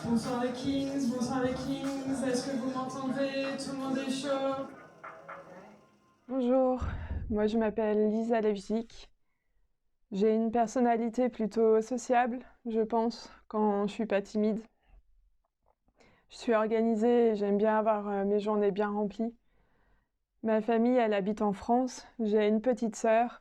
Bonsoir les Kings, bonsoir les Kings, est-ce que vous m'entendez? Tout le monde est chaud? Bonjour, moi je m'appelle Lisa Levzik. J'ai une personnalité plutôt sociable, je pense, quand je suis pas timide. Je suis organisée et j'aime bien avoir mes journées bien remplies. Ma famille, elle habite en France. J'ai une petite sœur.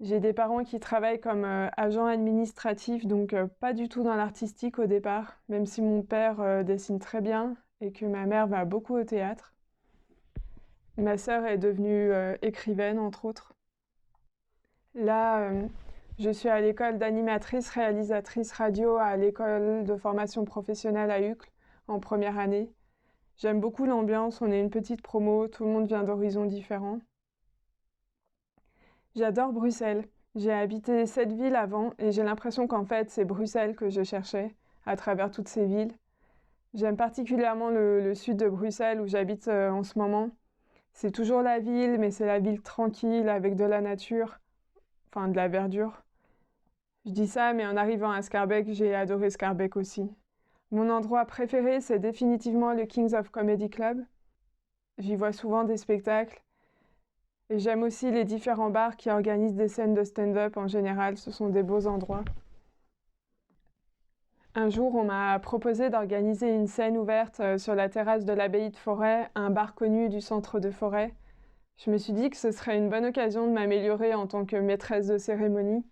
J'ai des parents qui travaillent comme agents administratifs, donc pas du tout dans l'artistique au départ, même si mon père dessine très bien et que ma mère va beaucoup au théâtre. Ma sœur est devenue écrivaine, entre autres. Là, je suis à l'école d'animatrice réalisatrice radio à l'école de formation professionnelle à Uccle, en première année. J'aime beaucoup l'ambiance, on est une petite promo, tout le monde vient d'horizons différents. J'adore Bruxelles. J'ai habité cette ville avant et j'ai l'impression qu'en fait c'est Bruxelles que je cherchais à travers toutes ces villes. J'aime particulièrement le sud de Bruxelles où j'habite en ce moment. C'est toujours la ville, mais c'est la ville tranquille avec de la nature, enfin de la verdure. Je dis ça, mais en arrivant à Scarbeck, j'ai adoré Scarbeck aussi. Mon endroit préféré, c'est définitivement le Kings of Comedy Club. J'y vois souvent des spectacles. Et j'aime aussi les différents bars qui organisent des scènes de stand-up en général, ce sont des beaux endroits. Un jour, on m'a proposé d'organiser une scène ouverte sur la terrasse de l'abbaye de Forêt, un bar connu du centre de Forêt. Je me suis dit que ce serait une bonne occasion de m'améliorer en tant que maîtresse de cérémonie.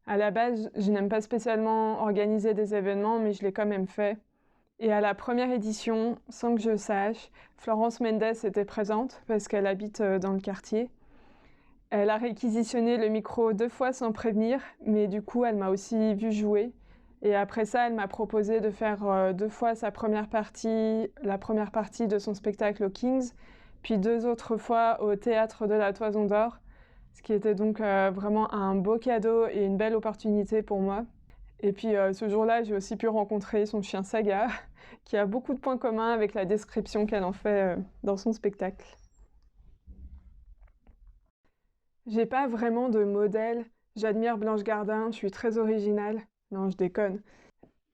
À la base, je n'aime pas spécialement organiser des événements, mais je l'ai quand même fait. Et à la première édition, sans que je sache, Florence Mendes était présente parce qu'elle habite dans le quartier. Elle a réquisitionné le micro 2 fois sans prévenir, mais du coup, elle m'a aussi vu jouer. Et après ça, elle m'a proposé de faire 2 fois la première partie de son spectacle au Kings, puis 2 autres fois au Théâtre de la Toison d'Or, ce qui était donc vraiment un beau cadeau et une belle opportunité pour moi. Et puis ce jour-là, j'ai aussi pu rencontrer son chien Saga, qui a beaucoup de points communs avec la description qu'elle en fait dans son spectacle. J'ai pas vraiment de modèle. J'admire Blanche Gardin, je suis très originale. Non, je déconne.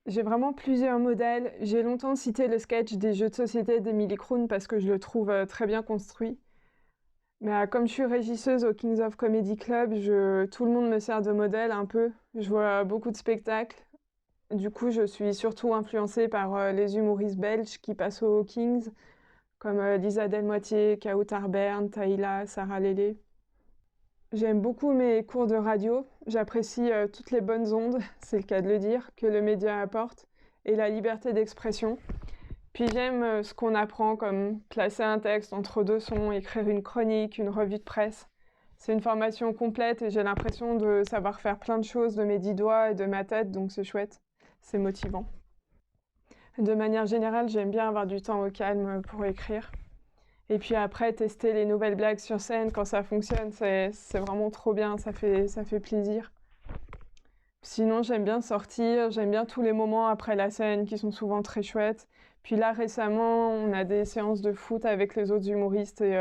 J'ai vraiment plusieurs modèles. J'ai longtemps cité le sketch des jeux de société d'Emily Kroon parce que je le trouve très bien construit. Mais comme je suis régisseuse au Kings of Comedy Club, tout le monde me sert de modèle un peu. Je vois beaucoup de spectacles. Du coup, je suis surtout influencée par les humoristes belges qui passent aux Kings, comme Lisa Delmoitier, Kaut Arberne, Taïla, Sarah Lélé. J'aime beaucoup mes cours de radio. J'apprécie toutes les bonnes ondes, c'est le cas de le dire, que le média apporte, et la liberté d'expression. Puis j'aime ce qu'on apprend, comme placer un texte entre deux sons, écrire une chronique, une revue de presse. C'est une formation complète et j'ai l'impression de savoir faire plein de choses de mes 10 doigts et de ma tête, donc c'est chouette, c'est motivant. De manière générale, j'aime bien avoir du temps au calme pour écrire. Et puis après, tester les nouvelles blagues sur scène, quand ça fonctionne, c'est vraiment trop bien, ça fait plaisir. Sinon, j'aime bien sortir, j'aime bien tous les moments après la scène qui sont souvent très chouettes. Puis là, récemment, on a des séances de foot avec les autres humoristes et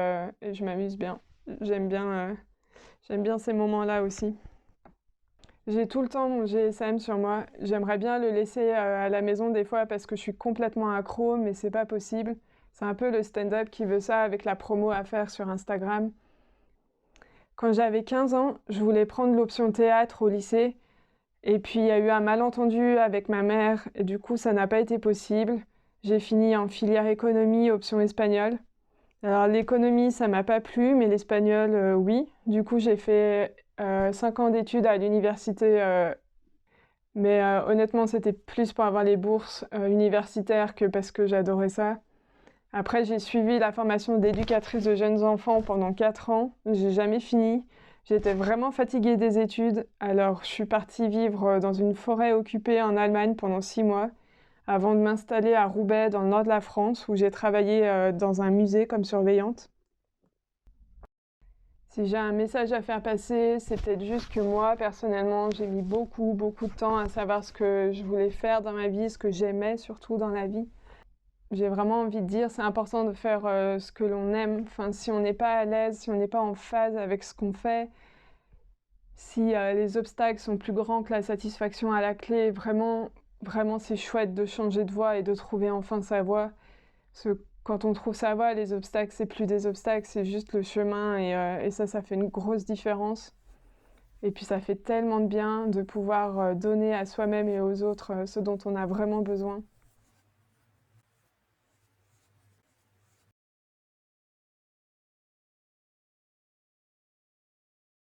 je m'amuse bien. J'aime bien, euh, j'aime bien ces moments-là aussi. J'ai tout le temps mon GSM sur moi. J'aimerais bien le laisser à la maison des fois parce que je suis complètement accro, mais c'est pas possible. C'est un peu le stand-up qui veut ça avec la promo à faire sur Instagram. Quand j'avais 15 ans, je voulais prendre l'option théâtre au lycée. Et puis il y a eu un malentendu avec ma mère et du coup ça n'a pas été possible. J'ai fini en filière économie, option espagnole. Alors l'économie ça m'a pas plu, mais l'espagnol oui. Du coup j'ai fait 5 ans d'études à l'université, mais honnêtement c'était plus pour avoir les bourses universitaires que parce que j'adorais ça. Après j'ai suivi la formation d'éducatrice de jeunes enfants pendant 4 ans. J'ai jamais fini. J'étais vraiment fatiguée des études, alors je suis partie vivre dans une forêt occupée en Allemagne pendant 6 mois, avant de m'installer à Roubaix, dans le nord de la France, où j'ai travaillé dans un musée comme surveillante. Si j'ai un message à faire passer, c'est peut-être juste que moi, personnellement, j'ai mis beaucoup, beaucoup de temps à savoir ce que je voulais faire dans ma vie, ce que j'aimais surtout dans la vie. J'ai vraiment envie de dire, c'est important de faire ce que l'on aime. Enfin, si on n'est pas à l'aise, si on n'est pas en phase avec ce qu'on fait, si les obstacles sont plus grands que la satisfaction à la clé, vraiment, Vraiment, c'est chouette de changer de voie et de trouver enfin sa voie. Parce que quand on trouve sa voie, les obstacles, c'est plus des obstacles, c'est juste le chemin. Et ça fait une grosse différence. Et puis ça fait tellement de bien de pouvoir donner à soi-même et aux autres ce dont on a vraiment besoin.